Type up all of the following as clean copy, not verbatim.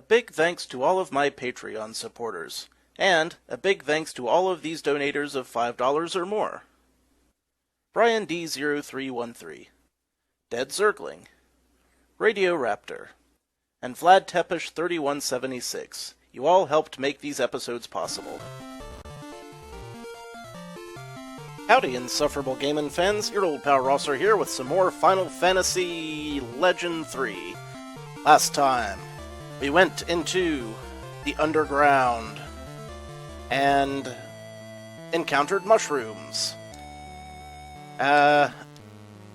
big thanks to all of my Patreon supporters, and a big thanks to all of these donators of $5 or more. Brian D0313, Dead Zergling, Radio Raptor, and Vlad Tepish 3176. You all helped make these episodes possible. Howdy, Insufferable Gaming fans, your old pal Rosser here with some more Final Fantasy Legend 3. Last time, we went into the underground and encountered mushrooms. The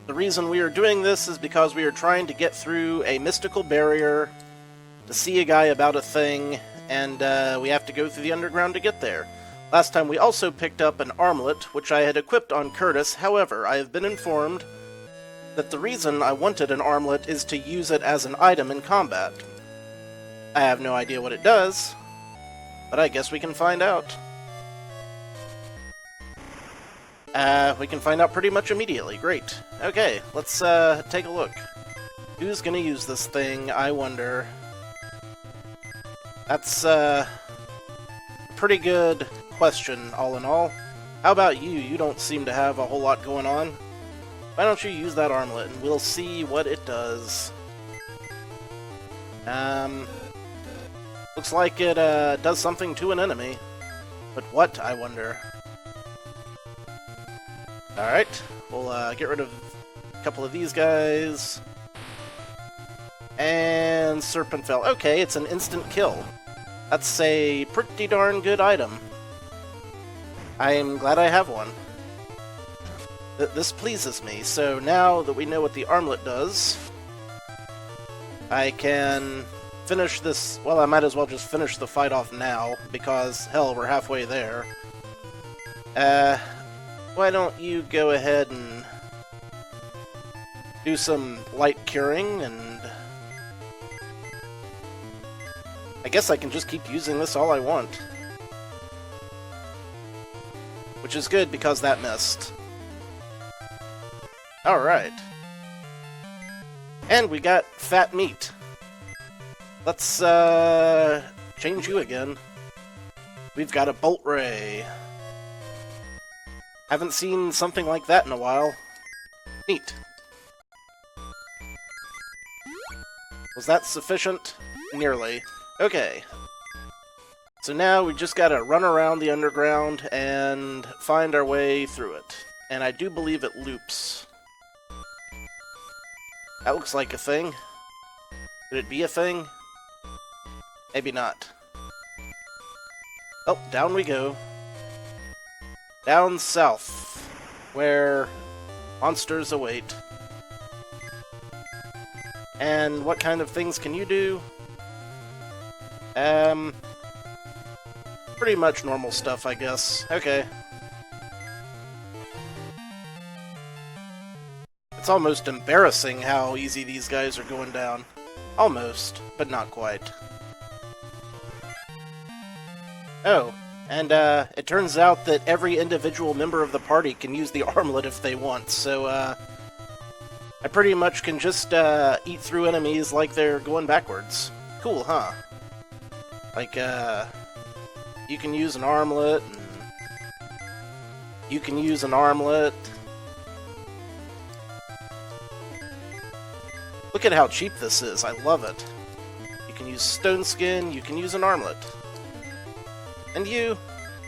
reason we are doing this is because we are trying to get through a mystical barrier to see a guy about a thing, and we have to go through the underground to get there. Last time we also picked up an armlet, which I had equipped on Curtis. However, I have been informed that the reason I wanted an armlet is to use it as an item in combat. I have no idea what it does, but I guess we can find out. We can find out pretty much immediately. Great. Okay, let's take a look. Who's gonna use this thing, I wonder? That's pretty good question, all in all. How about you? You don't seem to have a whole lot going on. Why don't you use that armlet, and we'll see what it does. Looks like it does something to an enemy. But what, I wonder? Alright, we'll get rid of a couple of these guys. And Serpentfell. Okay, it's an instant kill. That's a pretty darn good item. I'm glad I have one. This pleases me. So now that we know what the armlet does, I can finish this. Well, I might as well just finish the fight off now, because, hell, we're halfway there. Why don't you go ahead and do some light curing, and I guess I can just keep using this all I want. Which is good, because that missed. Alright. And we got fat meat. Let's, change you again. We've got a bolt ray. Haven't seen something like that in a while. Neat. Was that sufficient? Nearly. Okay. So now we just gotta run around the underground and find our way through it. And I do believe it loops. That looks like a thing. Could it be a thing? Maybe not. Oh, down we go. Down south, where monsters await. And what kind of things can you do? Pretty much normal stuff, I guess. Okay. It's almost embarrassing how easy these guys are going down. Almost, but not quite. Oh, and it turns out that every individual member of the party can use the armlet if they want, so I pretty much can just eat through enemies like they're going backwards. Cool, huh? Like, you can use an armlet, and you can use an armlet. Look at how cheap this is, I love it. You can use stone skin, you can use an armlet. And you,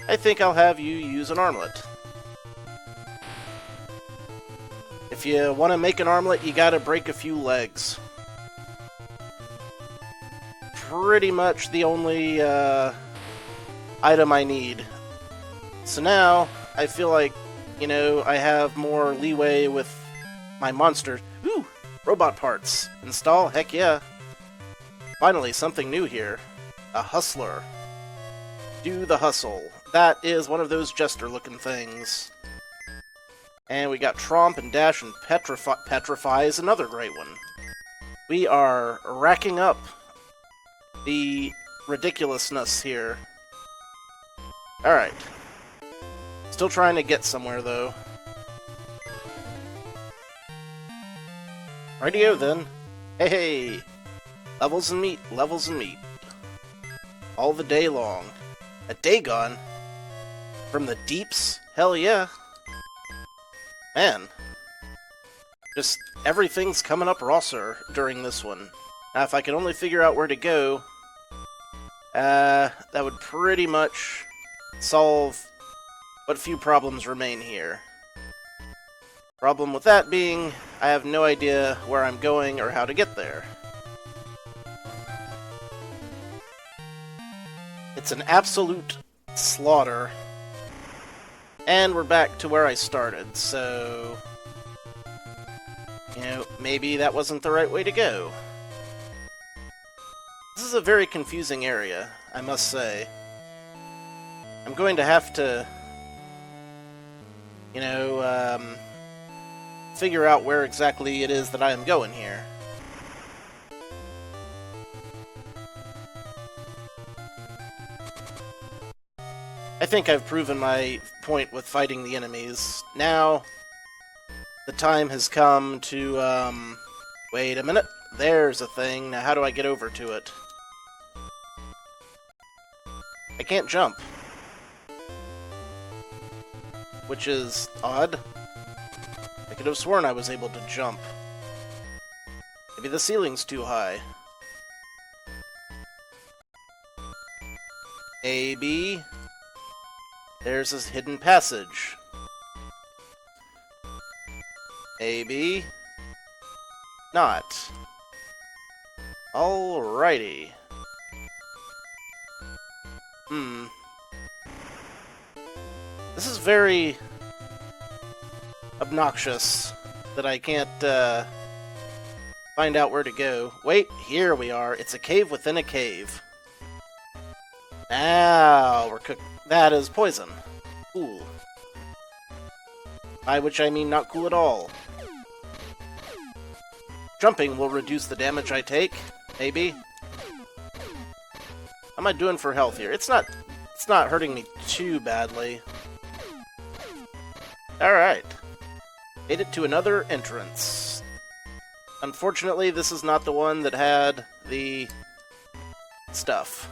I think I'll have you use an armlet. If you want to make an armlet, you gotta break a few legs. Pretty much the only item I need. So now, I feel like, you know, I have more leeway with my monsters. Ooh! Robot parts. Install? Heck yeah. Finally, something new here. A hustler. Do the hustle. That is one of those jester-looking things. And we got Tromp and Dash and Petrify is another great one. We are racking up the ridiculousness here. Alright. Still trying to get somewhere, though. Radio, then. Hey, hey! Levels and meat, levels and meat. all the day long. A Dagon? From the deeps? Hell yeah. Man. Just everything's coming up Rosser during this one. Now, if I could only figure out where to go, that would pretty much solve what few problems remain here. Problem with that being, I have no idea where I'm going or how to get there. It's an absolute slaughter. And we're back to where I started, so... you know, maybe that wasn't the right way to go. This is a very confusing area, I must say. I'm going to have to, you know, figure out where exactly it is that I am going here. I think I've proven my point with fighting the enemies. Now, the time has come to, wait a minute. There's a thing. Now, how do I get over to it? I can't jump. Which is odd. I could have sworn I was able to jump. Maybe the ceiling's too high. A, B. There's this hidden passage. A, B. Not. Alrighty. This is very obnoxious that I can't find out where to go. Wait, here we are. It's a cave within a cave. Now we're cooked. That is poison. Cool. By which I mean not cool at all. Jumping will reduce the damage I take. Maybe. How am I doing for health here? It's not hurting me too badly. Alright. Made it to another entrance. Unfortunately, this is not the one that had the stuff.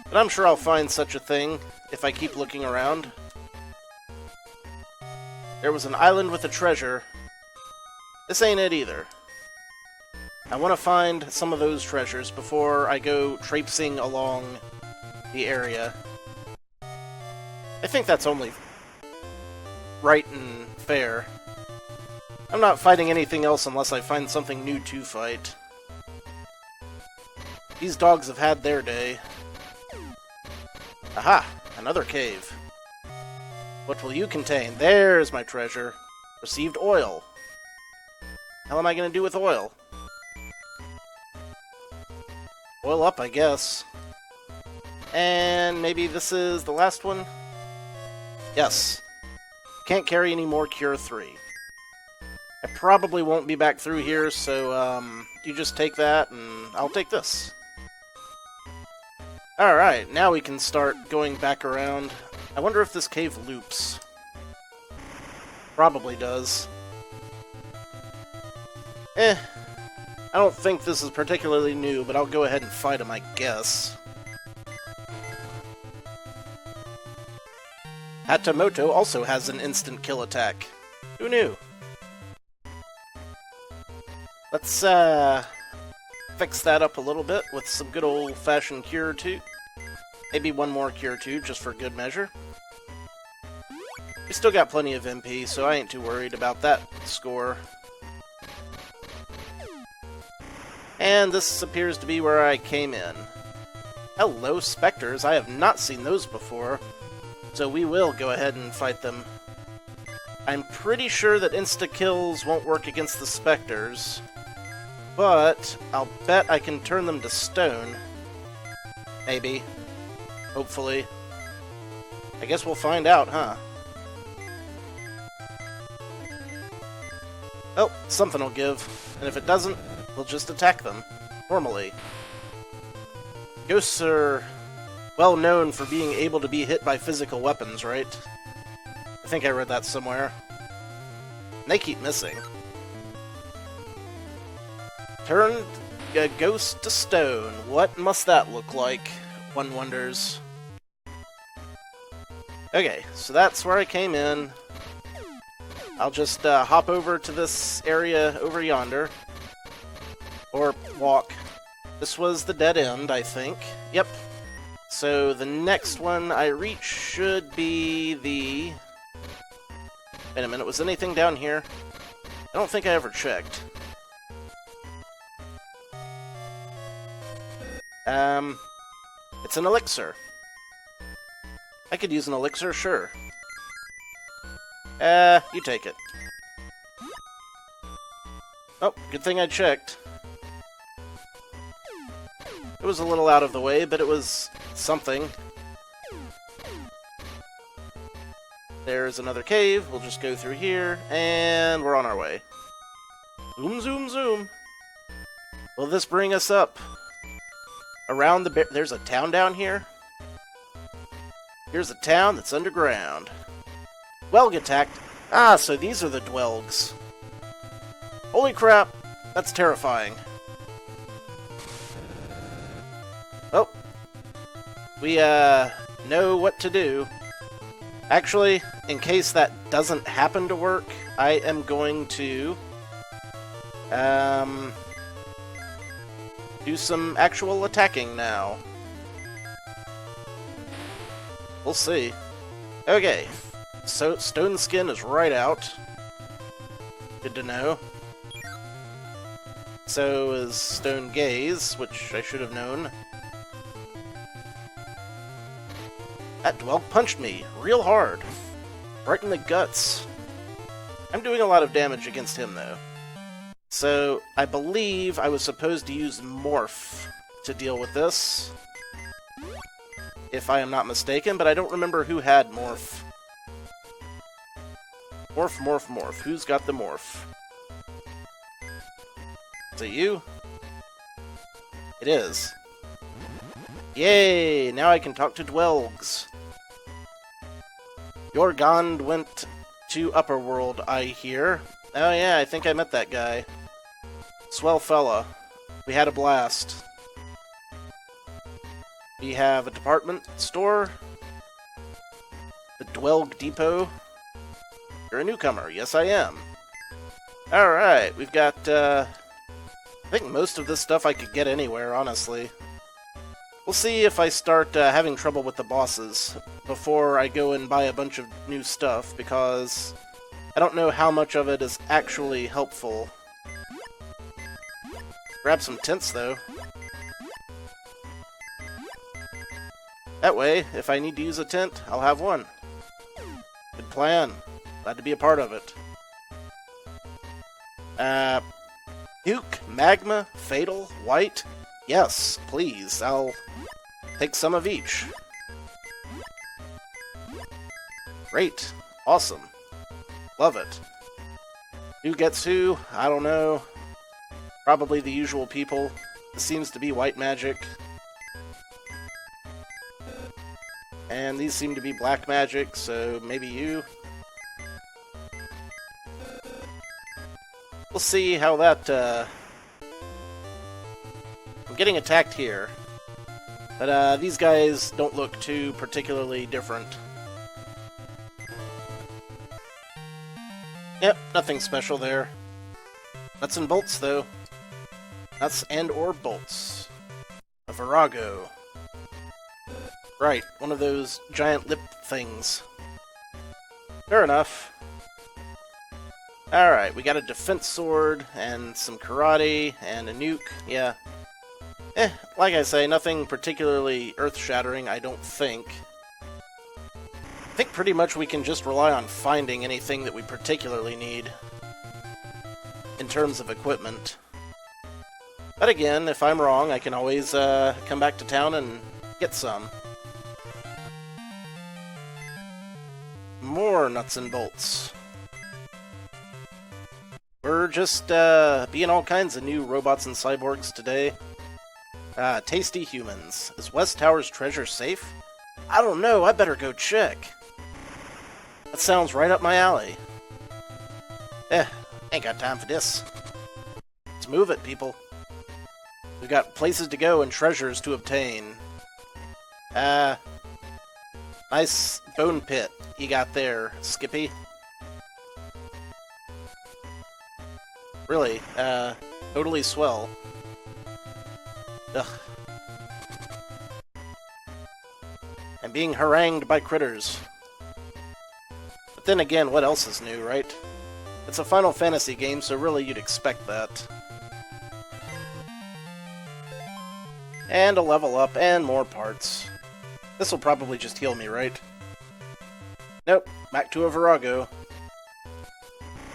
But I'm sure I'll find such a thing if I keep looking around. There was an island with a treasure. This ain't it either. I want to find some of those treasures before I go traipsing along the area. I think that's only right and fair. I'm not fighting anything else unless I find something new to fight. These dogs have had their day. Aha! Another cave. What will you contain? There's my treasure. Received oil. How am I going to do with oil? Oil up, I guess. And maybe this is the last one? Yes. Can't carry any more Cure 3. I probably won't be back through here, so you just take that, and I'll take this. Alright, now we can start going back around. I wonder if this cave loops. Probably does. I don't think this is particularly new, but I'll go ahead and fight him, I guess. Hatamoto also has an instant kill attack. Who knew? Let's, fix that up a little bit with some good old-fashioned Cure 2. Maybe one more Cure 2, just for good measure. We still got plenty of MP, so I ain't too worried about that score. And this appears to be where I came in. Hello, Spectres. I have not seen those before, so we will go ahead and fight them. I'm pretty sure that insta-kills won't work against the Spectres, but I'll bet I can turn them to stone. Maybe. Hopefully. I guess we'll find out, huh? Oh, something will give. And if it doesn't, we'll just attack them. Normally. Ghosts are well known for being able to be hit by physical weapons, right? I think I read that somewhere. And they keep missing. Turned a ghost to stone. What must that look like? One wonders. Okay, so that's where I came in. I'll just hop over to this area over yonder. Or walk. This was the dead end, I think. Yep. So the next one I reach should be the... Wait a minute, was anything down here? I don't think I ever checked. It's an elixir. I could use an elixir, sure. You take it. Oh, good thing I checked. It was a little out of the way, but it was something. There's another cave. We'll just go through here, and we're on our way. Zoom, zoom, zoom. Will this bring us up? Around the... There's a town down here? Here's a town that's underground. Dwelg attacked. Ah, so these are the Dwelgs. Holy crap! That's terrifying. Oh. We, know what to do. Actually, in case that doesn't happen to work, I am going to... do some actual attacking now. We'll see. Okay. So, Stone Skin is right out. Good to know. So is Stone Gaze, which I should have known. That Dwelg punched me real hard. Right in the guts. I'm doing a lot of damage against him, though. So, I believe I was supposed to use Morph to deal with this. If I am not mistaken, but I don't remember who had Morph. Morph, morph, morph. Who's got the Morph? Is it you? It is. Yay! Now I can talk to Dwelgs. Jorgond went to Upperworld, I hear. Oh yeah, I think I met that guy. Swell fella. We had a blast. We have a department store. The Dwelg Depot. You're a newcomer. Yes, I am. Alright, we've got, I think most of this stuff I could get anywhere, honestly. We'll see if I start having trouble with the bosses before I go and buy a bunch of new stuff, because I don't know how much of it is actually helpful. Grab some tints, though. That way, if I need to use a tint, I'll have one. Good plan. Glad to be a part of it. Nuke, Magma, Fatal, White? Yes, please. I'll take some of each. Great. Awesome. Love it. Who gets who? I don't know. Probably the usual people. This seems to be white magic. And these seem to be black magic, so maybe you. We'll see how that, I'm getting attacked here. But, these guys don't look too particularly different. Yep, nothing special there. Nuts and bolts, though. Nuts and or bolts. A Virago. Right, one of those giant lip things. Fair enough. Alright, we got a defense sword, and some karate, and a nuke, yeah. Like I say, nothing particularly earth-shattering, I don't think. I think pretty much we can just rely on finding anything that we particularly need in terms of equipment. But again, if I'm wrong, I can always come back to town and get some. More nuts and bolts. We're just being all kinds of new robots and cyborgs today. Tasty humans. Is West Tower's treasure safe? I don't know, I better go check. That sounds right up my alley. Ain't got time for this. Let's move it, people. We've got places to go and treasures to obtain. Nice bone pit you got there, Skippy. Really, totally swell. Ugh. I'm being harangued by critters. But then again, what else is new, right? It's a Final Fantasy game, so really you'd expect that. And a level up, and more parts. This'll probably just heal me, right? Nope, back to a Virago.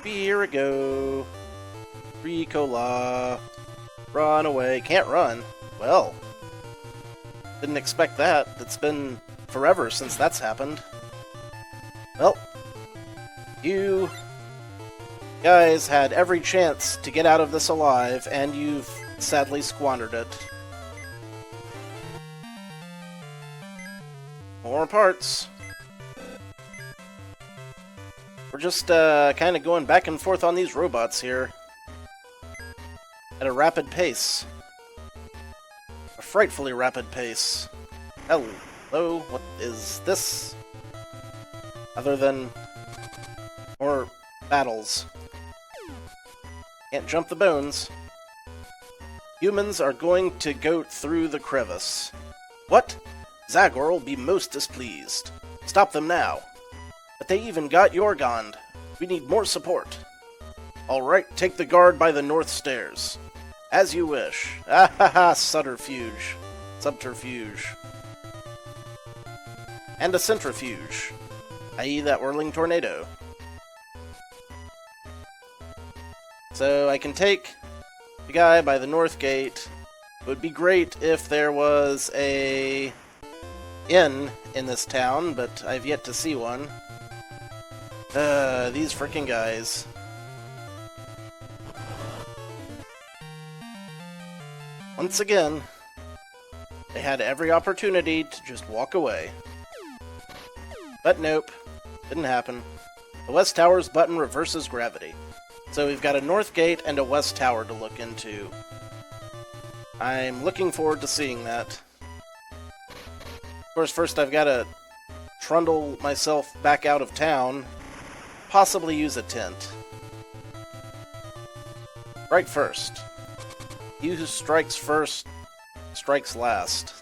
Here we go. Ricola. Run away. Can't run. Well. Didn't expect that. It's been forever since that's happened. Well. You guys had every chance to get out of this alive, and you've sadly squandered it. More parts. We're just kind of going back and forth on these robots here. At a rapid pace. A frightfully rapid pace. Hello, what is this? Other than more battles. Can't jump the bones. Humans are going to go through the crevice. What? Zagor will be most displeased. Stop them now. But they even got Yorgond. We need more support. Alright, take the guard by the north stairs. As you wish. Ah ha ha, subterfuge. Subterfuge. And a centrifuge. I.e. that whirling tornado. So I can take the guy by the north gate. It would be great if there was a inn in this town, but I've yet to see one. These frickin' guys. Once again, they had every opportunity to just walk away. But nope, didn't happen. The West Tower's button reverses gravity. So we've got a North Gate and a West Tower to look into. I'm looking forward to seeing that. Of course, first I've got to trundle myself back out of town, possibly use a tent. Right first. He who strikes first, strikes last.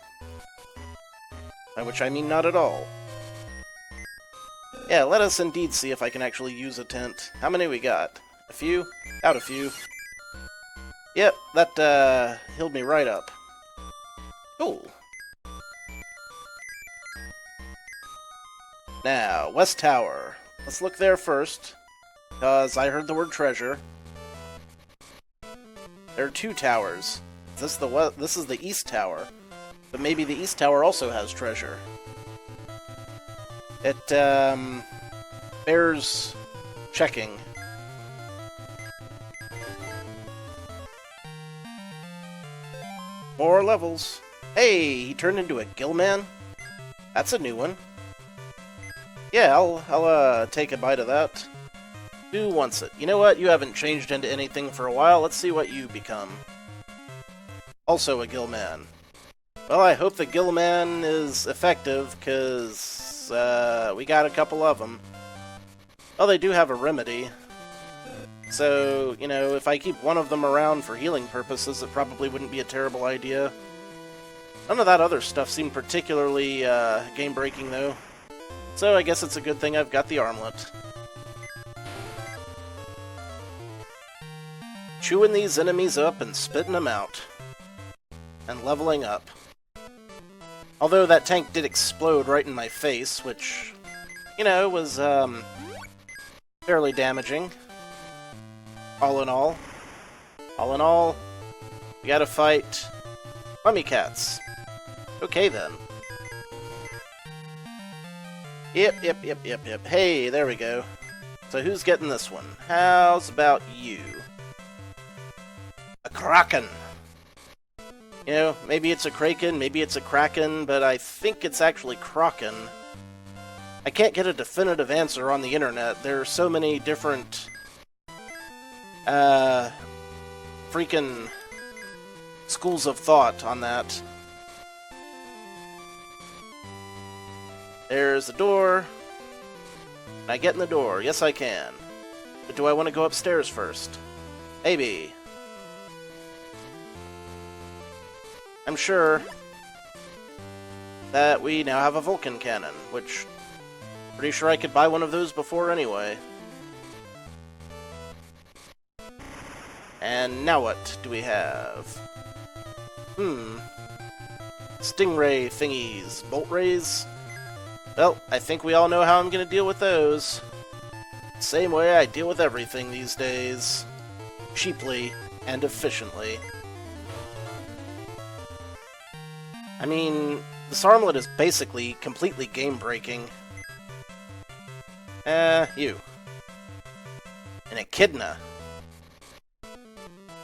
By which I mean not at all. Yeah, let us indeed see if I can actually use a tent. How many we got? A few? Out a few. Yep, that healed me right up. Cool. Now, West Tower. Let's look there first, because I heard the word treasure. There are two towers. This is the East Tower, but maybe the East Tower also has treasure. It bears checking. More levels. Hey, he turned into a Gillman? That's a new one. Yeah, I'll take a bite of that. Who wants it? You know what? You haven't changed into anything for a while. Let's see what you become. Also a Gillman. Well, I hope the Gillman is effective, because we got a couple of them. Well, they do have a remedy. So, you know, if I keep one of them around for healing purposes, it probably wouldn't be a terrible idea. None of that other stuff seemed particularly game-breaking, though. So I guess it's a good thing I've got the armlet. Chewing these enemies up and spitting them out. And leveling up. Although that tank did explode right in my face, which, you know, was fairly damaging. All in all, we gotta fight mummy cats. Okay then. Yep. Hey, there we go. So who's getting this one? How's about you? A Kraken! You know, maybe it's a Kraken, maybe it's a Kraken, but I think it's actually Kraken. I can't get a definitive answer on the internet. There are so many different freaking schools of thought on that. There's the door. Can I get in the door? Yes, I can. But do I want to go upstairs first? Maybe. I'm sure that we now have a Vulcan cannon, which pretty sure I could buy one of those before anyway. And now what do we have? Stingray thingies. Bolt rays? Well, I think we all know how I'm going to deal with those. Same way I deal with everything these days. Cheaply and efficiently. I mean, this armlet is basically completely game-breaking. You. An echidna.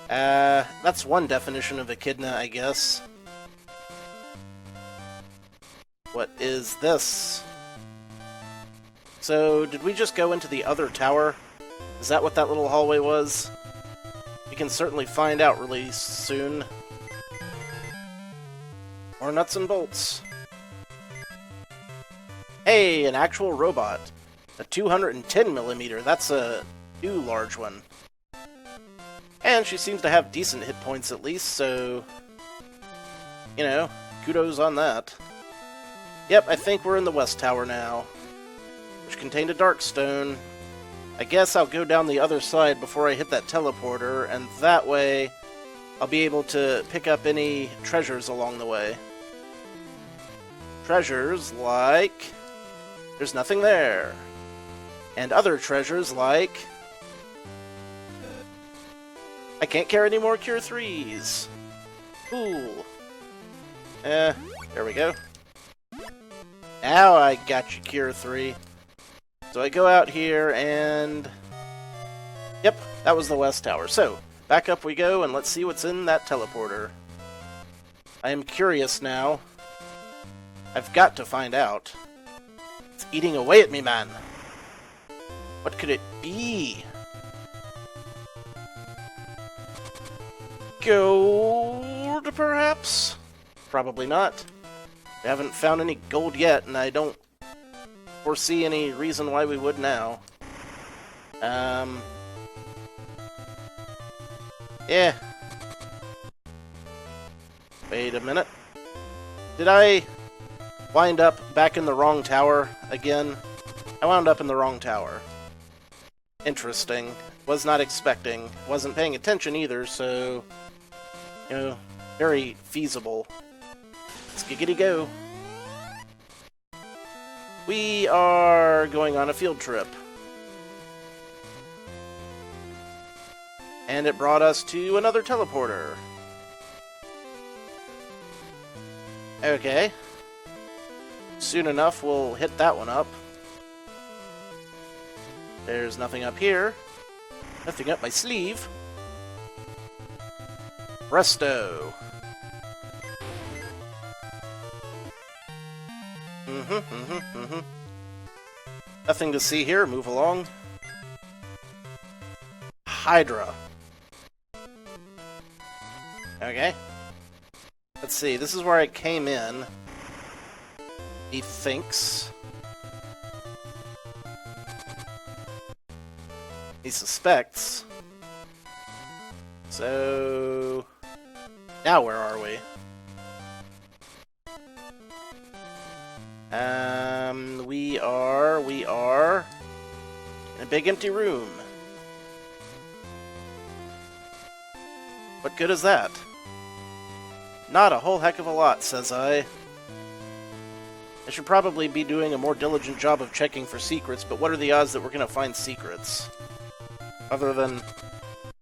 That's one definition of echidna, I guess. What is this? So, did we just go into the other tower? Is that what that little hallway was? We can certainly find out really soon. More nuts and bolts. Hey, an actual robot. A 210mm, that's a new large one. And she seems to have decent hit points at least, so... you know, kudos on that. Yep, I think we're in the West Tower now. Which contained a Darkstone. I guess I'll go down the other side before I hit that teleporter, and that way I'll be able to pick up any treasures along the way. Treasures like... there's nothing there. And other treasures like... I can't carry any more Cure 3s. Cool. There we go. Now I got you, Cure 3. So I go out here and... yep, that was the West Tower. So, back up we go and let's see what's in that teleporter. I am curious now. I've got to find out. It's eating away at me, man. What could it be? Gold, perhaps? Probably not. We haven't found any gold yet, and I don't foresee any reason why we would now. Yeah. Wait a minute. Did I wind up back in the wrong tower again? I wound up in the wrong tower. Interesting. Was not expecting. Wasn't paying attention either, so... you know, very feasible. Let's giggity go. We are going on a field trip. And it brought us to another teleporter. Okay. Soon enough, we'll hit that one up. There's nothing up here. Nothing up my sleeve. Presto. Nothing to see here. Move along. Hydra. Okay. Let's see. This is where I came in. He thinks. He suspects. So... now where are we? We are in a big empty room. What good is that? Not a whole heck of a lot, says I. I should probably be doing a more diligent job of checking for secrets, but what are the odds that we're going to find secrets? Other than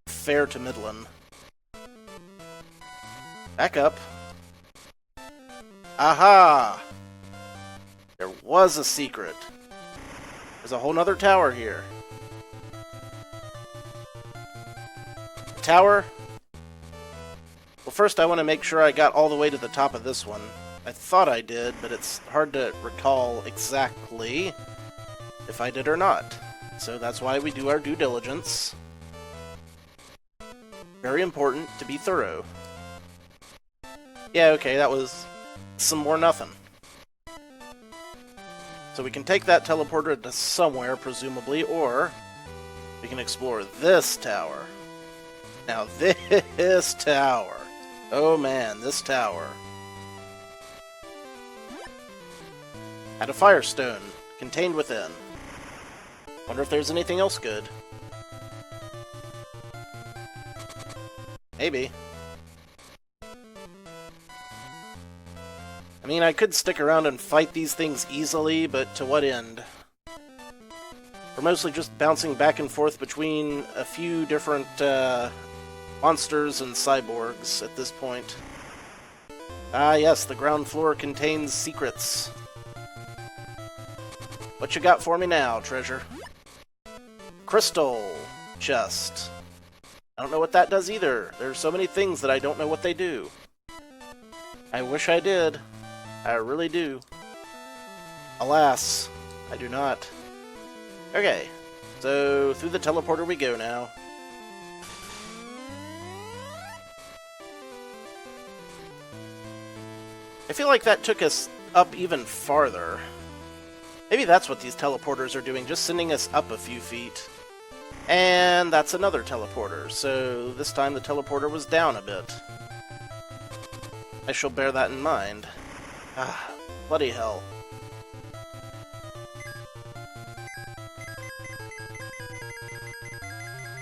fair to middling. Back up. Aha! There was a secret. There's a whole nother tower here. Tower? Well, first I want to make sure I got all the way to the top of this one. I thought I did, but it's hard to recall exactly if I did or not. So that's why we do our due diligence. Very important to be thorough. Yeah, okay, that was some more nothing. So we can take that teleporter to somewhere, presumably, or we can explore this tower. Now, this tower. Oh man, this tower. Had a firestone contained within. Wonder if there's anything else good. Maybe. I mean, I could stick around and fight these things easily, but to what end? We're mostly just bouncing back and forth between a few different monsters and cyborgs at this point. Ah yes, the ground floor contains secrets. What you got for me now, treasure? Crystal chest. I don't know what that does either. There's so many things that I don't know what they do. I wish I did. I really do. Alas, I do not. Okay, so through the teleporter we go now. I feel like that took us up even farther. Maybe that's what these teleporters are doing, just sending us up a few feet. And that's another teleporter, so this time the teleporter was down a bit. I shall bear that in mind. Ah, bloody hell.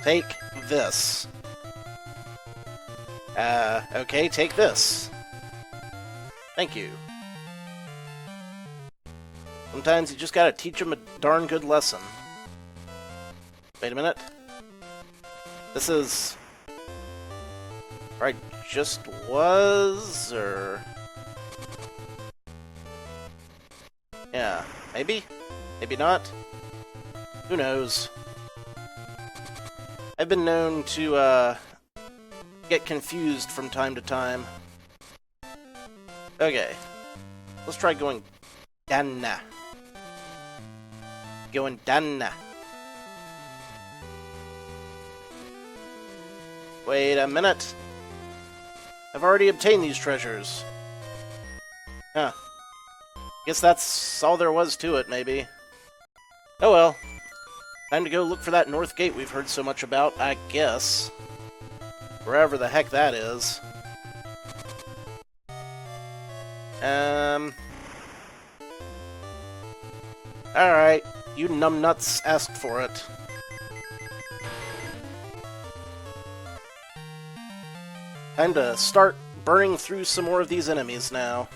Take this. Okay, take this. Thank you. Sometimes you just gotta teach them a darn good lesson. Wait a minute. This is... where I just was, or... yeah, maybe? Maybe not? Who knows? I've been known to, get confused from time to time. Okay. Let's try going down. Going down. Wait a minute. I've already obtained these treasures. Huh. Guess that's all there was to it, maybe. Oh well. Time to go look for that north gate we've heard so much about, I guess. Wherever the heck that is. Alright. You numbnuts asked for it. Time to start burning through some more of these enemies now.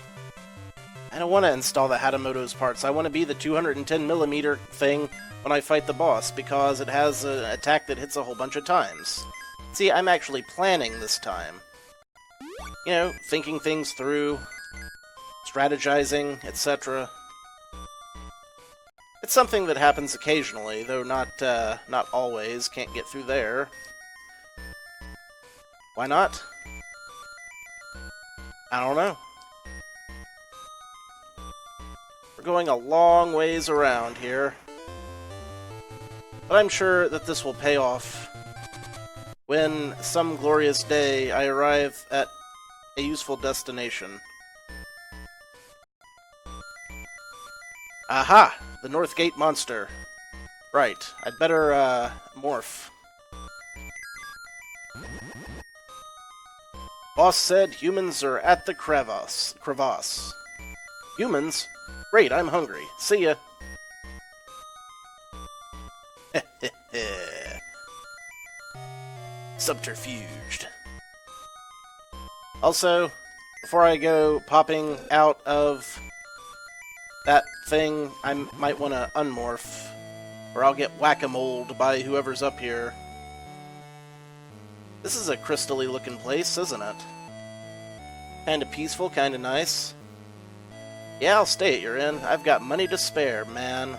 I don't want to install the Hatamoto's parts. I want to be the 210mm thing when I fight the boss, because it has an attack that hits a whole bunch of times. See, I'm actually planning this time. You know, thinking things through, strategizing, etc. It's something that happens occasionally, though not always. Can't get through there. Why not? I don't know. We're going a long ways around here. But I'm sure that this will pay off when some glorious day I arrive at a useful destination. Aha! The North Gate monster. Right, I'd better, morph. Boss said humans are at the crevasse. Humans? Great, I'm hungry. See ya. Subterfuged. Also, before I go popping out of that thing, I might want to unmorph, or I'll get whack-a-moled by whoever's up here. This is a crystally looking place, isn't it? Kinda peaceful, kinda nice. Yeah, I'll stay at your inn. I've got money to spare, man.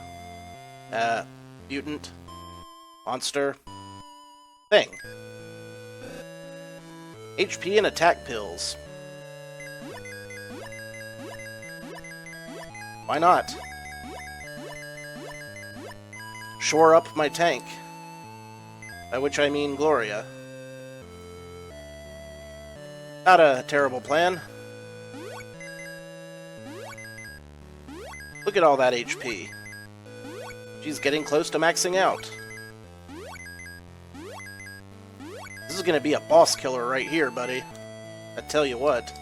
Mutant. Monster. Thing. HP and attack pills. Why not? Shore up my tank. By which I mean Gloria. Not a terrible plan. Look at all that HP. She's getting close to maxing out. This is gonna be a boss killer right here, buddy. I tell you what.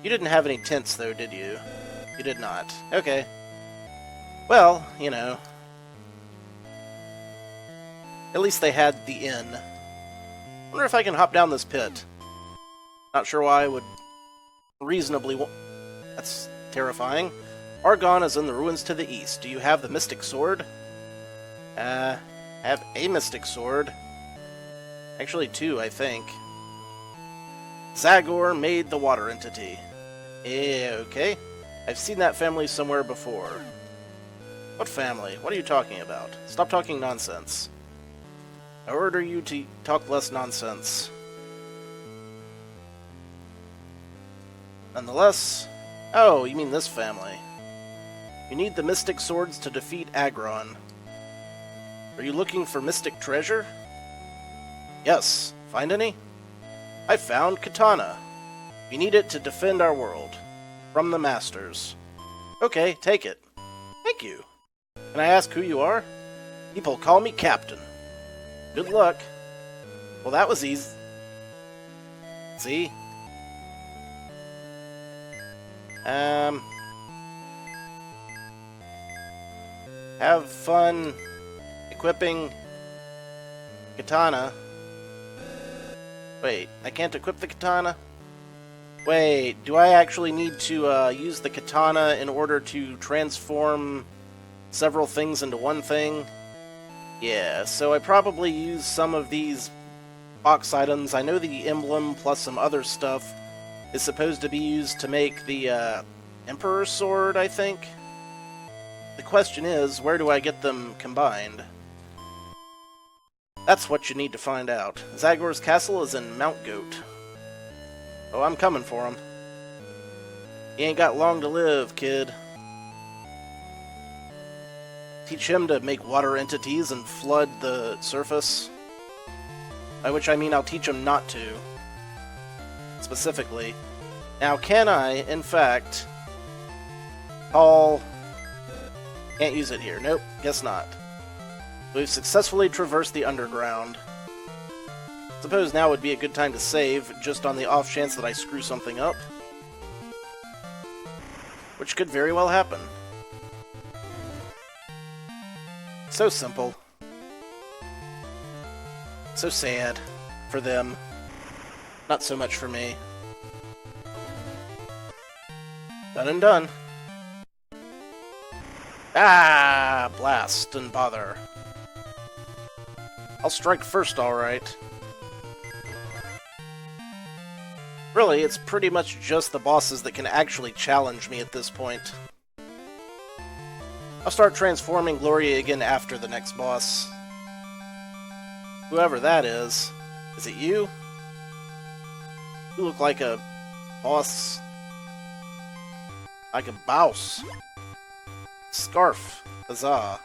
You didn't have any tints, though, did you? You did not. Okay. Well, you know. At least they had the inn. Wonder if I can hop down this pit. Not sure why I would reasonably That's terrifying. Argon is in the ruins to the east. Do you have the Mystic Sword? Have a Mystic Sword. Actually, two, I think. Zagor made the water entity. Okay. I've seen that family somewhere before. What family? What are you talking about? Stop talking nonsense. I order you to talk less nonsense. Nonetheless... Oh, you mean this family. You need the Mystic Swords to defeat Agron. Are you looking for Mystic Treasure? Yes. Find any? I found Katana. We need it to defend our world. From the Masters. Okay, take it. Thank you. Can I ask who you are? People call me Captain. Good luck. Well, that was easy. See? Have fun equipping Katana. Wait, I can't equip the Katana? Wait, do I actually need to use the Katana in order to transform several things into one thing? Yeah, so I probably use some of these box items. I know the emblem plus some other stuff is supposed to be used to make the Emperor's Sword, I think? The question is, where do I get them combined? That's what you need to find out. Zagor's castle is in Mount Goat. Oh, I'm coming for him. He ain't got long to live, kid. Teach him to make water entities and flood the surface. By which I mean I'll teach him not to. Specifically. Now, can I, in fact, call... Can't use it here. Nope, guess not. We've successfully traversed the underground. Suppose now would be a good time to save, just on the off chance that I screw something up. Which could very well happen. So simple. So sad. For them. Not so much for me. Done and done. Ah! Blast and bother. I'll strike first, alright. Really, it's pretty much just the bosses that can actually challenge me at this point. I'll start transforming Gloria again after the next boss. Whoever that is. Is it you? You look like a boss. Like a boss. Scarf. Huzzah.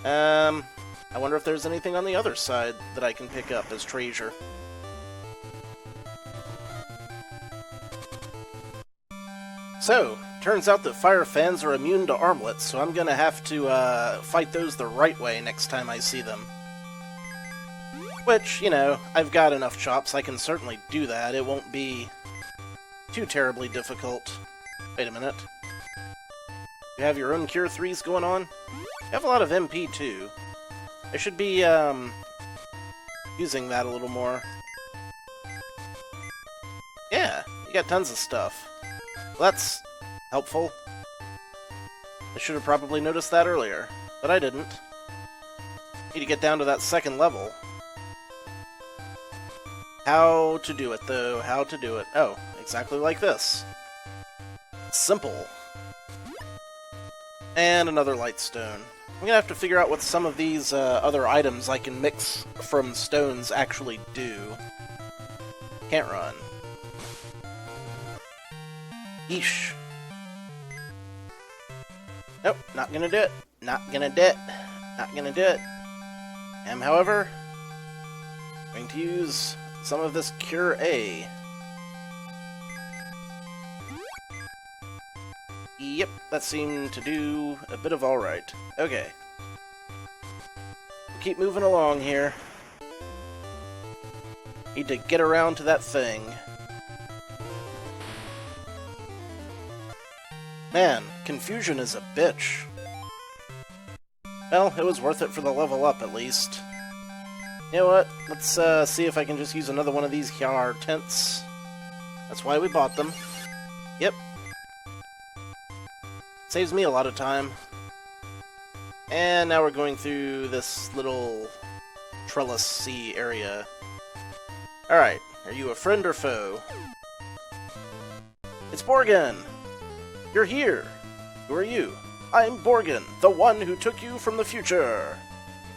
I wonder if there's anything on the other side that I can pick up as treasure. So, turns out that fire fans are immune to armlets, so I'm gonna have to fight those the right way next time I see them. Which, you know, I've got enough chops, I can certainly do that. It won't be too terribly difficult. Wait a minute. You have your own Cure 3s going on? You have a lot of MP, too. I should be, using that a little more. Yeah, you got tons of stuff. Well, that's helpful. I should have probably noticed that earlier, but I didn't. Need to get down to that second level. How to do it, though, how to do it. Oh, exactly like this. Simple. And another lightstone. I'm gonna have to figure out what some of these other items I can mix from stones actually do. Can't run. Yeesh. Nope, not gonna do it. Not gonna do it. Not gonna do it. Am, however, going to use some of this Cure A. Yep, that seemed to do a bit of alright. Okay. Keep moving along here. Need to get around to that thing. Man, confusion is a bitch. Well, it was worth it for the level up, at least. You know what? Let's see if I can just use another one of these here tents. That's why we bought them. Yep. Saves me a lot of time. And now we're going through this little trellis-y area. Alright, are you a friend or foe? It's Borgen! You're here! Who are you? I'm Borgen, the one who took you from the future.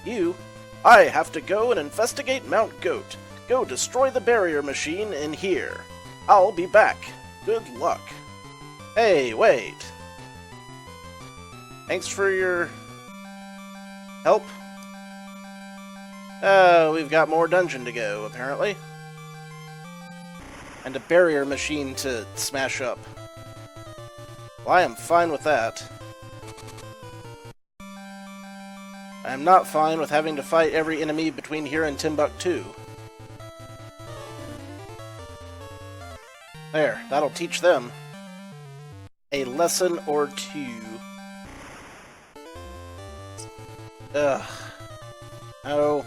You? I have to go and investigate Mount Goat. Go destroy the barrier machine in here. I'll be back. Good luck. Hey, wait. Thanks for your help. We've got more dungeon to go, apparently. And a barrier machine to smash up. Well, I am fine with that. I am not fine with having to fight every enemy between here and Timbuktu. There, that'll teach them a lesson or two. Ugh. Oh.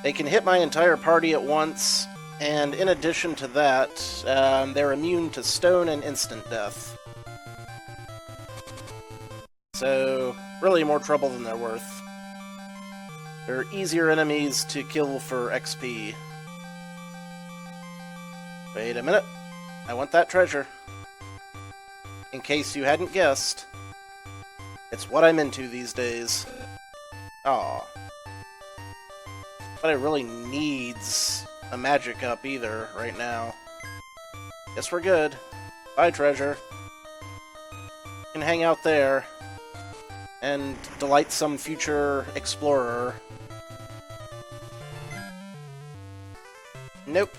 They can hit my entire party at once, and in addition to that, they're immune to stone and instant death. So, really more trouble than they're worth. They're easier enemies to kill for XP. Wait a minute. I want that treasure. In case you hadn't guessed, it's what I'm into these days. Aw. But it really needs a magic up either right now. Guess we're good. Bye, treasure. You can hang out there and delight some future explorer. Nope.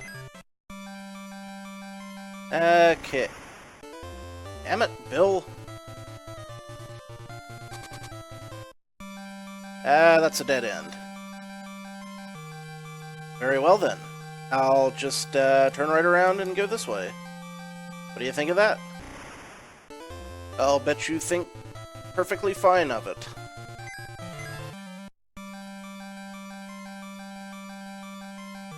Okay. Damn it, Bill. That's a dead end. Very well then. I'll just turn right around and go this way. What do you think of that? I'll bet you think perfectly fine of it.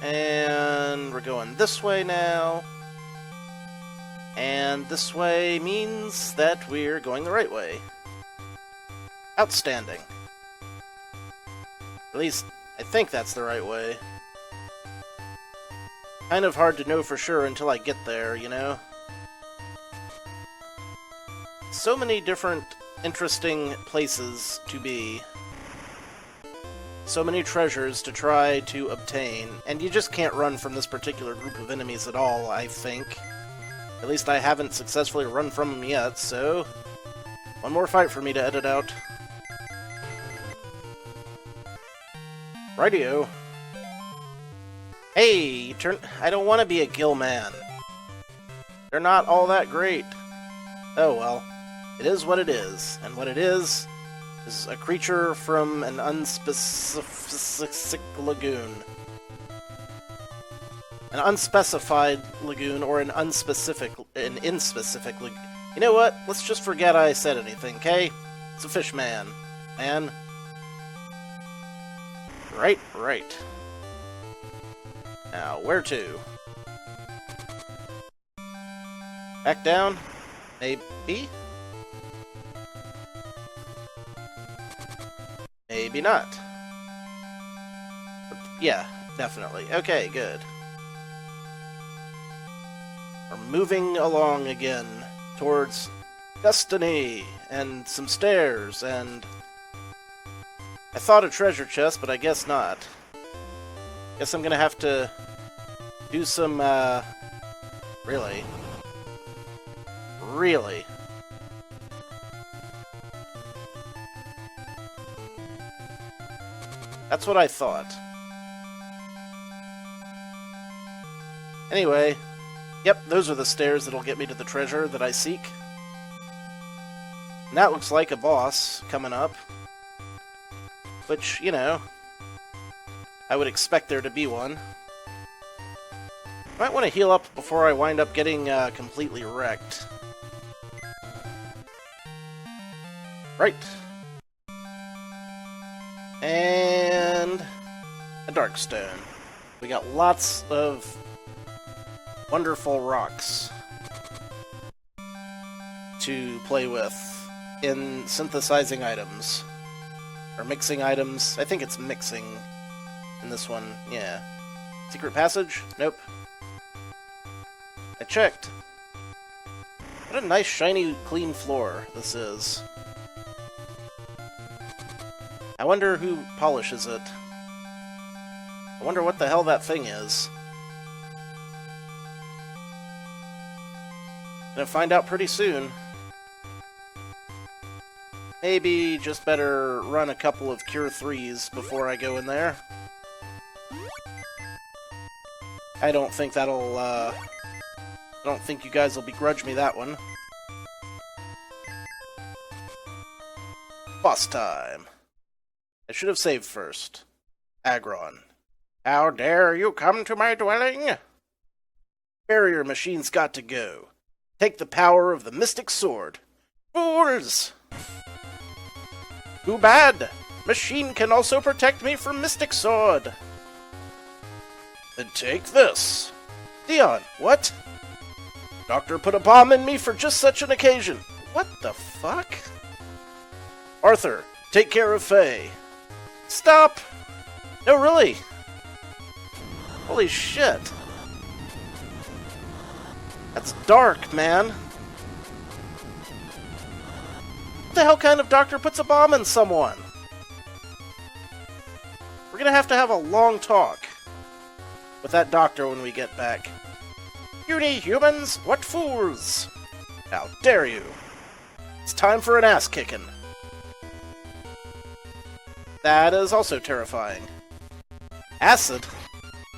And we're going this way now. And this way means that we're going the right way. Outstanding. At least, I think that's the right way. Kind of hard to know for sure until I get there, you know? So many different interesting places to be. So many treasures to try to obtain, and you just can't run from this particular group of enemies at all, I think. At least I haven't successfully run from them yet, so one more fight for me to edit out. Rightio. Hey, I don't want to be a gill man. They're not all that great. Oh well. It is what it is, and what it is a creature from an unspecific lagoon. An unspecified lagoon, or an inspecific lagoon. You know what? Let's just forget I said anything, okay? It's a fish man. Man. Right. Now, where to? Back down? Maybe? Maybe not. But yeah, definitely. Okay, good. We're moving along again towards destiny and some stairs and... I thought a treasure chest, but I guess not. Guess I'm gonna have to do some, Really? Really? That's what I thought. Anyway, Yep, those are the stairs that'll get me to the treasure that I seek. And that looks like a boss coming up. Which, you know, I would expect there to be one. Might want to heal up before I wind up getting completely wrecked. Right. And a dark stone. We got lots of wonderful rocks to play with in synthesizing items. Or mixing items. I think it's mixing in this one, yeah. Secret passage? Nope. I checked. What a nice, shiny, clean floor this is. I wonder who polishes it. I wonder what the hell that thing is. Gonna find out pretty soon. Maybe just better run a couple of Cure 3s before I go in there. I don't think that'll, I don't think you guys will begrudge me that one. Boss time. I should have saved first. Agron. How dare you come to my dwelling? Barrier machine's got to go. Take the power of the Mystic Sword. Fools! Too bad! Machine can also protect me from Mystic Sword. Then take this. Dion, what? Doctor put a bomb in me for just such an occasion. What the fuck? Arthur, take care of Faye. Stop! No, really. Holy shit. That's dark, man. What the hell kind of doctor puts a bomb in someone? We're gonna have to have a long talk with that doctor when we get back. Puny humans, what fools! How dare you! It's time for an ass-kicking. That is also terrifying. Acid?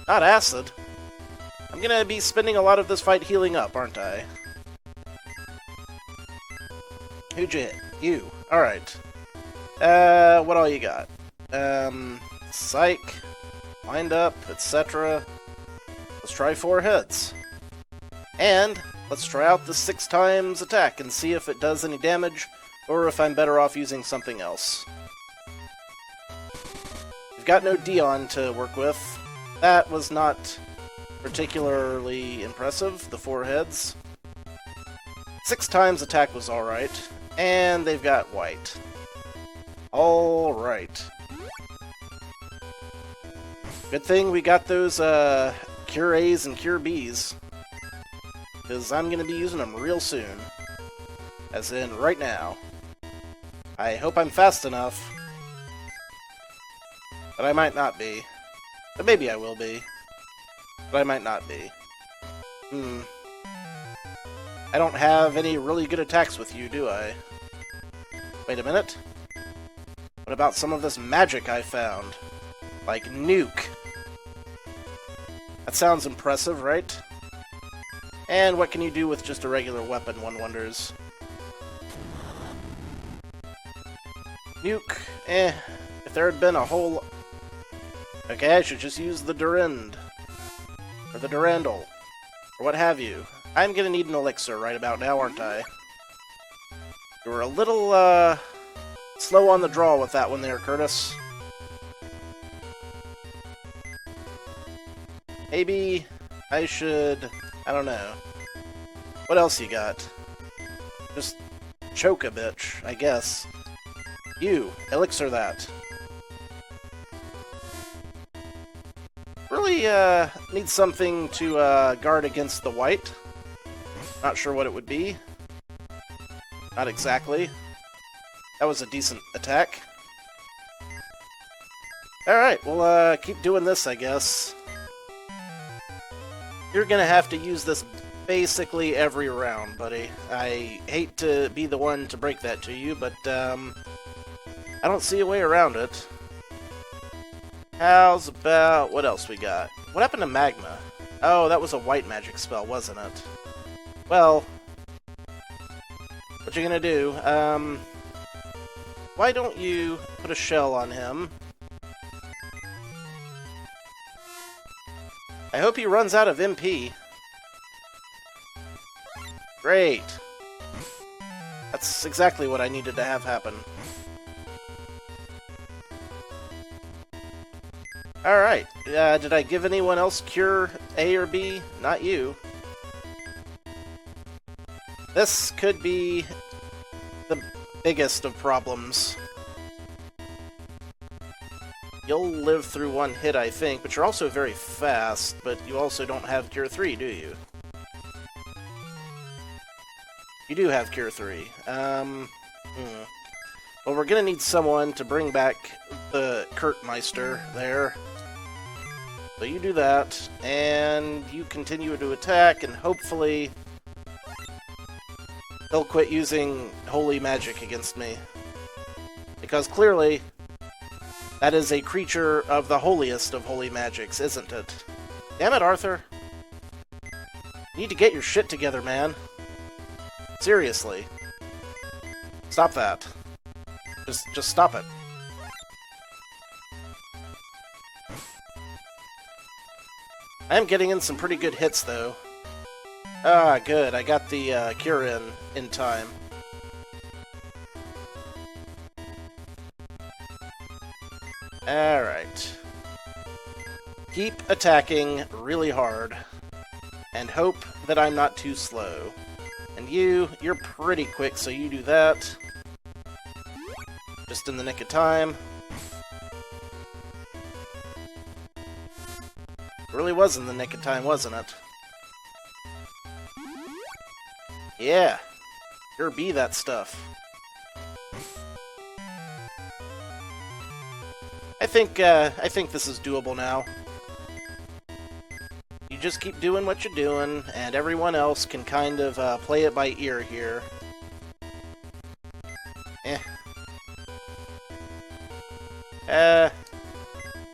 Not acid. I'm gonna be spending a lot of this fight healing up, aren't I? Who'd you hit? You. Alright. What all you got? Psych, wind up, etc. Let's try 4 hits. And let's try out the 6 times attack and see if it does any damage, or if I'm better off using something else. We've got no Dion to work with. That was not particularly impressive, the 4 heads. 6 times attack was alright, and they've got white. Alright. Good thing we got those Cure A's and Cure B's, because I'm going to be using them real soon. As in, right now. I hope I'm fast enough, but I might not be. But maybe I will be. But I might not be. I don't have any really good attacks with you, do I? Wait a minute. What about some of this magic I found? Like Nuke. That sounds impressive, right? And what can you do with just a regular weapon, one wonders? Nuke, if there had been a whole... Okay, I should just use the Durand. Or the Durandal. Or what have you. I'm gonna need an elixir right about now, aren't I? You were a little, slow on the draw with that one there, Curtis. Maybe I should... I don't know. What else you got? Just choke a bitch, I guess. You, elixir that. Really, need something to, guard against the white. Not sure what it would be. Not exactly. That was a decent attack. Alright, we'll, keep doing this, I guess. You're gonna have to use this basically every round, buddy. I hate to be the one to break that to you, but, I don't see a way around it. How's about... what else we got? What happened to magma? Oh, that was a white magic spell, wasn't it? Well, what you gonna do? Why don't you put a shell on him? I hope he runs out of MP. Great. That's exactly what I needed to have happen. Alright, did I give anyone else Cure A or B? Not you. This could be the biggest of problems. You'll live through one hit, I think, but you're also very fast, but you also don't have Cure 3, do you? You do have Cure 3. Well, we're gonna need someone to bring back the Kurtmeister there. So you do that, and you continue to attack, and hopefully he'll quit using holy magic against me. Because clearly, that is a creature of the holiest of holy magics, isn't it? Damn it, Arthur. You need to get your shit together, man. Seriously. Stop that. Just stop it. I am getting in some pretty good hits, though. Ah, good. I got the cure in time. Alright. Keep attacking really hard. And hope that I'm not too slow. And you're pretty quick, so you do that. Just in the nick of time. It really was in the nick of time, wasn't it? Yeah. Sure be that stuff. I think this is doable now. You just keep doing what you're doing, and everyone else can kind of play it by ear here.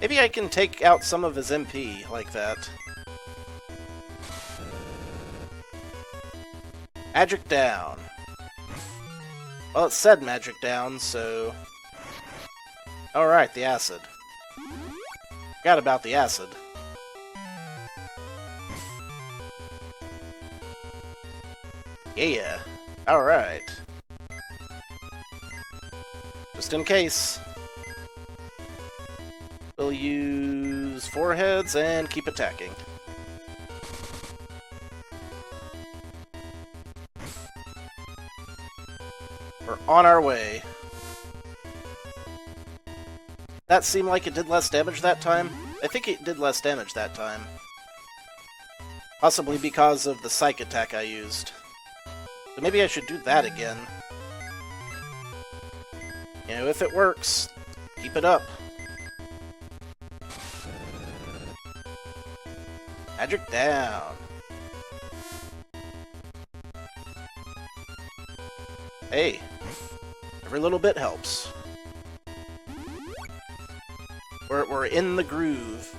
Maybe I can take out some of his MP like that. Magic down. Well, it said magic down, so... Alright, the acid. Forgot about the acid. Yeah. Alright. Just in case. We'll use foreheads and keep attacking. We're on our way. That seemed like it did less damage that time? I think it did less damage that time. Possibly because of the psych attack I used. So maybe I should do that again. You know, if it works, keep it up. Magic down. Hey, every little bit helps. We're in the groove.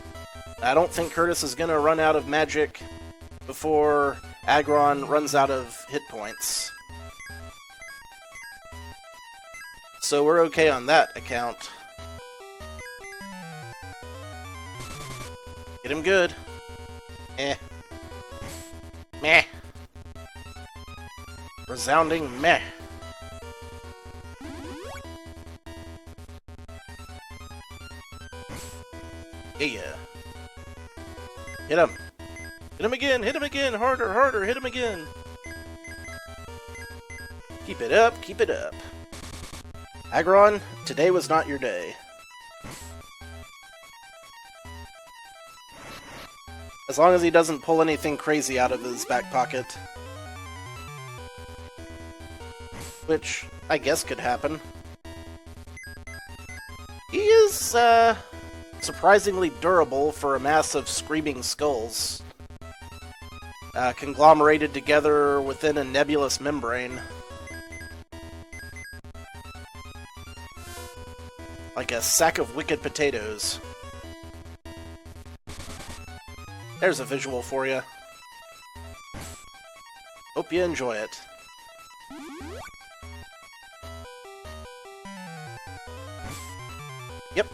I don't think Curtis is gonna run out of magic before Aggron runs out of hit points. So we're okay on that account. Get him good. Meh. Resounding meh. Yeah. Hit him. Hit him again. Hit him again. Harder, harder. Hit him again. Keep it up. Keep it up. Aggron, today was not your day. As long as he doesn't pull anything crazy out of his back pocket. Which, I guess could happen. He is, surprisingly durable for a mass of screaming skulls. Conglomerated together within a nebulous membrane. Like a sack of wicked potatoes. There's a visual for you. Hope you enjoy it. Yep.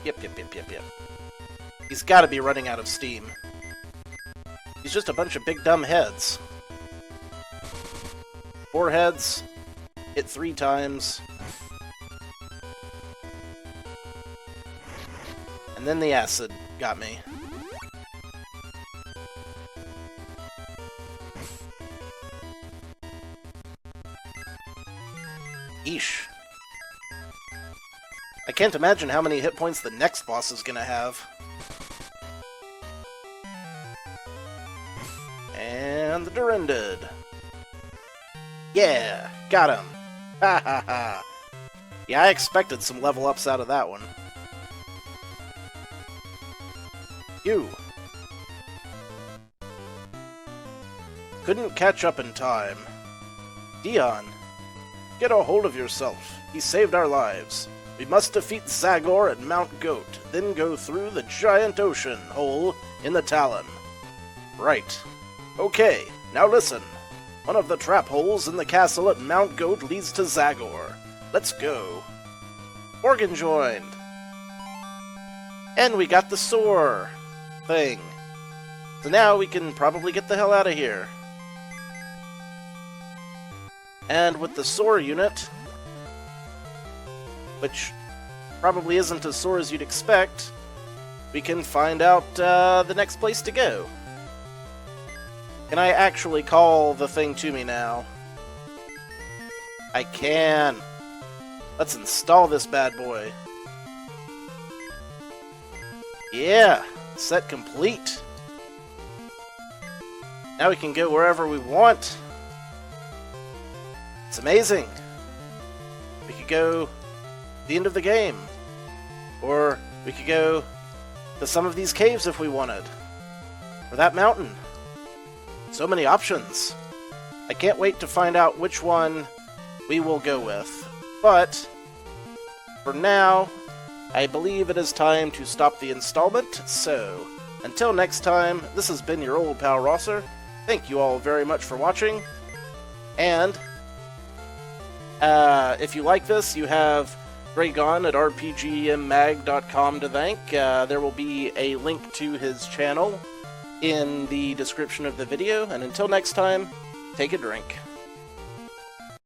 He's gotta be running out of steam. He's just a bunch of big dumb heads. 4 heads, hit 3 times. And then the acid got me. Eesh. I can't imagine how many hit points the next boss is gonna have. And the Durandid. Yeah, got him. Ha ha ha. Yeah, I expected some level ups out of that one. You. Couldn't catch up in time. Dion, get a hold of yourself. He saved our lives. We must defeat Zagor at Mount Goat, then go through the giant ocean hole in the Talon. Right. Okay, now listen. One of the trap holes in the castle at Mount Goat leads to Zagor. Let's go. Morgan joined. And we got the soar thing. So now we can probably get the hell out of here. And with the soar unit, which probably isn't as sore as you'd expect, we can find out the next place to go. Can I actually call the thing to me now? I can. Let's install this bad boy. Yeah, set complete. Now we can go wherever we want. It's amazing. We could go to the end of the game. Or we could go to some of these caves if we wanted. Or that mountain. So many options. I can't wait to find out which one we will go with. But, for now, I believe it is time to stop the installment. So, until next time, this has been your old pal Rosser. Thank you all very much for watching. And, if you like this, you have Dragon at rpgmmag.com to thank. There will be a link to his channel in the description of the video, and until next time, take a drink.